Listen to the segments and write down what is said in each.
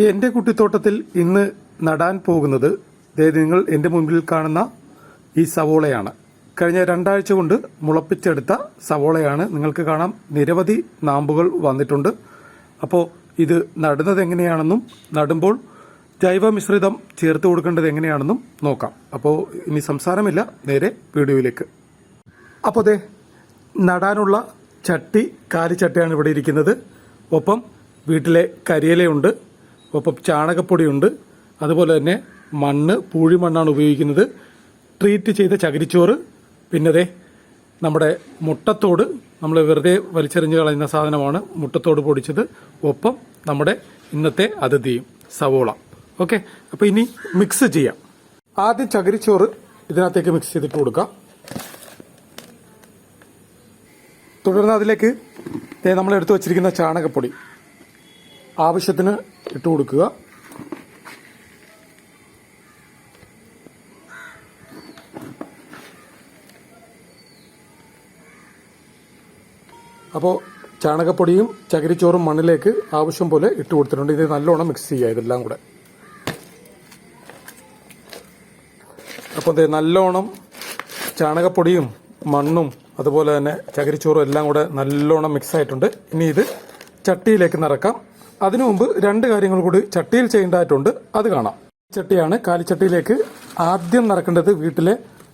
എൻ്റെ കുട്ടിത്തോട്ടത്തിൽ ഇന്ന് നടാൻ പോകുന്നത് നിങ്ങൾ എൻ്റെ മുൻപിൽ കാണുന്ന ഈ സവോളയാണ്. കഴിഞ്ഞ 2 ആഴ്ച കൊണ്ട് മുളപ്പിച്ചെടുത്ത സവോളയാണ്. നിങ്ങൾക്ക് കാണാം നിരവധി നാമ്പുകൾ വന്നിട്ടുണ്ട്. അപ്പോൾ ഇത് നടുന്നത് എങ്ങനെയാണെന്നും നടുമ്പോൾ ജൈവ മിശ്രിതം ചേർത്ത് കൊടുക്കേണ്ടത് എങ്ങനെയാണെന്നും നോക്കാം. അപ്പോൾ ഇനി സംസാരമില്ല, നേരെ വീഡിയോയിലേക്ക്. അപ്പോൾ നടാനുള്ള ചട്ടി, കാലിച്ചട്ടിയാണ് ഇവിടെ ഇരിക്കുന്നത്. ഒപ്പം വീട്ടിലെ കരിയിലയുണ്ട്, ഒപ്പം ചാണകപ്പൊടിയുണ്ട്, അതുപോലെ തന്നെ മണ്ണ്, പൂഴിമണ്ണാണ് ഉപയോഗിക്കുന്നത്, ട്രീറ്റ് ചെയ്ത ചകിരിച്ചോറ്, പിന്നെ നമ്മുടെ മുട്ടത്തോട്, നമ്മൾ വെറുതെ വലിച്ചെറിഞ്ഞ് കളയുന്ന സാധനമാണ് മുട്ടത്തോട് പൊടിച്ചത്, ഒപ്പം നമ്മുടെ ഇന്നത്തെ അതിഥിയും സവോള. ഓക്കെ, അപ്പോൾ ഇനി മിക്സ് ചെയ്യാം. ആദ്യം ചകിരിച്ചോറ് ഇതിനകത്തേക്ക് മിക്സ് ചെയ്തിട്ട് കൊടുക്കാം. തുടർന്ന് അതിലേക്ക് നമ്മൾ എടുത്തു വച്ചിരിക്കുന്ന ചാണകപ്പൊടി ആവശ്യത്തിന് ഇട്ട് കൊടുക്കുക. അപ്പോൾ ചാണകപ്പൊടിയും ചകിരിച്ചോറും മണ്ണിലേക്ക് ആവശ്യം പോലെ ഇട്ട് കൊടുത്തിട്ടുണ്ട്. ഇത് നല്ലോണം മിക്സ് ചെയ്യുക ഇതെല്ലാം കൂടെ. അപ്പോൾ നല്ലോണം ചാണകപ്പൊടിയും മണ്ണും അതുപോലെ തന്നെ ചകിരിച്ചോറും എല്ലാം കൂടെ നല്ലോണം മിക്സ് ആയിട്ടുണ്ട്. ഇനി ഇത് ചട്ടിയിലേക്ക് നിറക്കാം. അതിനു മുമ്പ് 2 കാര്യങ്ങൾ കൂടി ചട്ടിയിൽ ചെയ്യേണ്ടതായിട്ടുണ്ട്, അത് കാണാം. ചട്ടിയാണ്. കാലിച്ചട്ടിയിലേക്ക് ആദ്യം നിറക്കേണ്ടത് വീട്ടിലെ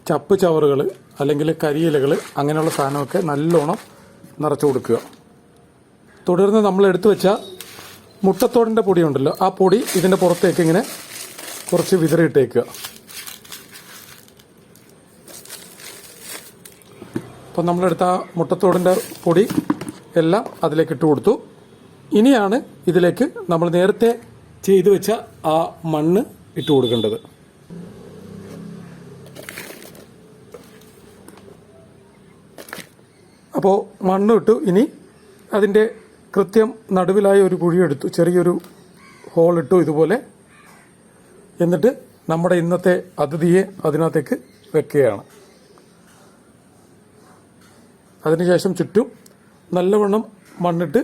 ചപ്പ് ചവറുകൾ അല്ലെങ്കിൽ കരിയിലകൾ അങ്ങനെയുള്ള സാധനമൊക്കെ നല്ലോണം നിറച്ചു കൊടുക്കുക. തുടർന്ന് നമ്മൾ എടുത്തു വെച്ച മുട്ടത്തോടിൻ്റെ പൊടിയുണ്ടല്ലോ, ആ പൊടി ഇതിൻ്റെ പുറത്തേക്ക് ഇങ്ങനെ കുറച്ച് വിതറിയിട്ടേക്കുക. അപ്പം നമ്മളെടുത്ത മുട്ടത്തോടിൻ്റെ പൊടി എല്ലാം അതിലേക്ക് ഇട്ട് കൊടുത്തു. ഇനിയാണ് ഇതിലേക്ക് നമ്മൾ നേരത്തെ ചെയ്തു വെച്ച ആ മണ്ണ് ഇട്ട് കൊടുക്കേണ്ടത്. അപ്പോൾ മണ്ണ് ഇട്ടു. ഇനി അതിൻ്റെ കൃത്യം നടുവിലായ ഒരു കുഴിയെടുത്തു, ചെറിയൊരു ഹോൾ ഇട്ടു ഇതുപോലെ. എന്നിട്ട് നമ്മുടെ ഇന്നത്തെ അതിഥിയെ അതിനകത്തേക്ക് വെക്കുകയാണ്. അതിനുശേഷം ചുറ്റും നല്ലവണ്ണം മണ്ണിട്ട്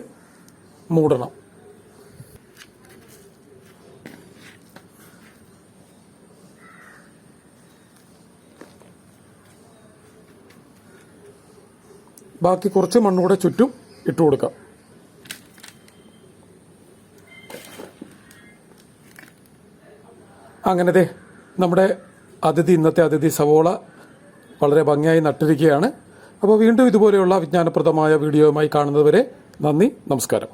മൂടണം. ബാക്കി കുറച്ച് മണ്ണുകൂടെ ചുറ്റും ഇട്ട് കൊടുക്കാം. അങ്ങനെ നമ്മുടെ ഇന്നത്തെ അതിഥി സവോള വളരെ ഭംഗിയായി നട്ടിരിക്കുകയാണ്. അപ്പോൾ വീണ്ടും ഇതുപോലെയുള്ള വിജ്ഞാനപ്രദമായ വീഡിയോയുമായി കാണുന്നതുവരെ നന്ദി, നമസ്കാരം.